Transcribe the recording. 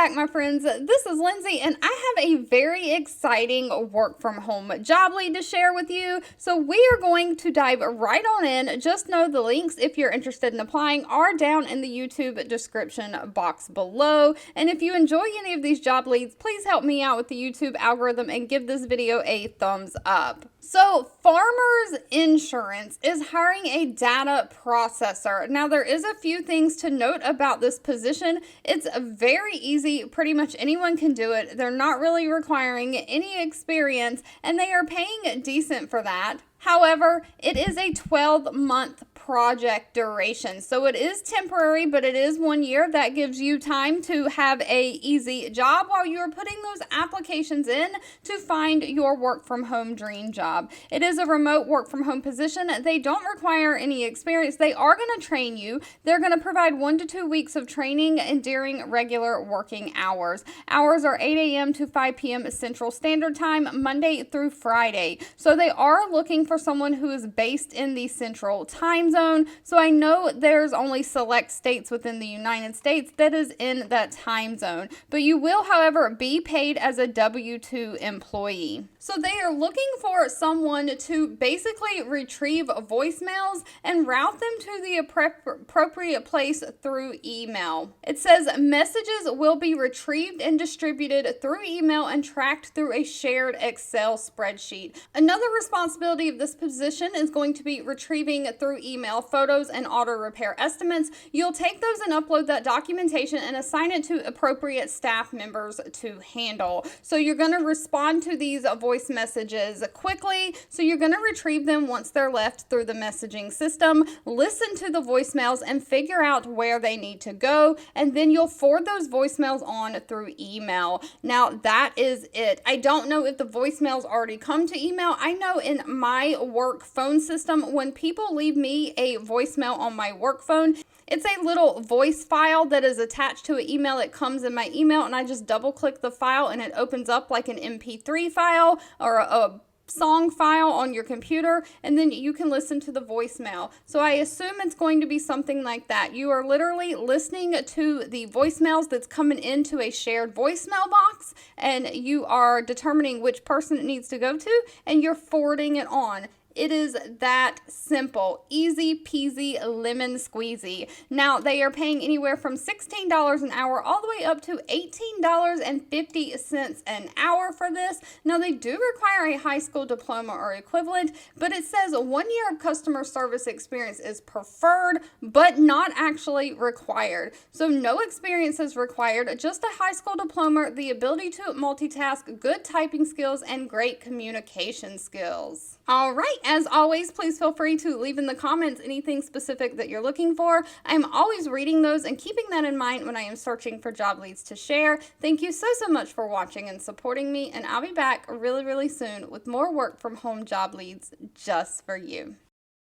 back, my friends. This is Lindsay, and I have a very exciting work from home job lead to share with you. So we are going to dive right on in. Just know the links, if you're interested in applying, are down in the YouTube description box below. And if you enjoy any of these job leads, please help me out with the YouTube algorithm and give this video a thumbs up. So Farmers Insurance is hiring a data processor. Now, there is a few things to note about this position. It's very easy. Pretty much anyone can do it. They're not really requiring any experience, and they are paying decent for that. However, it is a 12-month project duration. So it is temporary, but it is 1 year. That gives you time to have a easy job while you're putting those applications in to find your work from home dream job. It is a remote work from home position. They don't require any experience. They are going to train you. They're going to provide 1 to 2 weeks of training and during regular working hours. Hours are 8 a.m. to 5 p.m. Central Standard Time, Monday through Friday. So they are looking for someone who is based in the Central Time Zone. So I know there's only select states within the United States that is in that time zone. But you will, however, be paid as a W-2 employee. So they are looking for someone to basically retrieve voicemails and route them to the appropriate place through email. It says messages will be retrieved and distributed through email and tracked through a shared Excel spreadsheet. Another responsibility of this position is going to be retrieving through email photos and auto repair estimates. You'll take those and upload that documentation and assign it to appropriate staff members to handle. So you're going to respond to these voice messages quickly. So you're going to retrieve them once they're left through the messaging system, listen to the voicemails and figure out where they need to go, and then you'll forward those voicemails on through email. Now that is it. I don't know if the voicemails already come to email. I know in my work phone system, when people leave me a voicemail on my work phone, it's a little voice file that is attached to an email. It comes in my email, and I just double click the file and it opens up like an MP3 file or a song file on your computer, and then you can listen to the voicemail. So I assume it's going to be something like that. You are literally listening to the voicemails that's coming into a shared voicemail box, and you are determining which person it needs to go to, and you're forwarding it on. It is that simple. Easy peasy lemon squeezy. Now, they are paying anywhere from $16 an hour all the way up to $18.50 an hour for this. Now, they do require a high school diploma or equivalent, but it says 1 year of customer service experience is preferred, but not actually required. So no experience is required, just a high school diploma, the ability to multitask, good typing skills, and great communication skills. All right, as always, please feel free to leave in the comments anything specific that you're looking for. I'm always reading those and keeping that in mind when I am searching for job leads to share. Thank you so much for watching and supporting me, and I'll be back really soon with more work from home job leads just for you.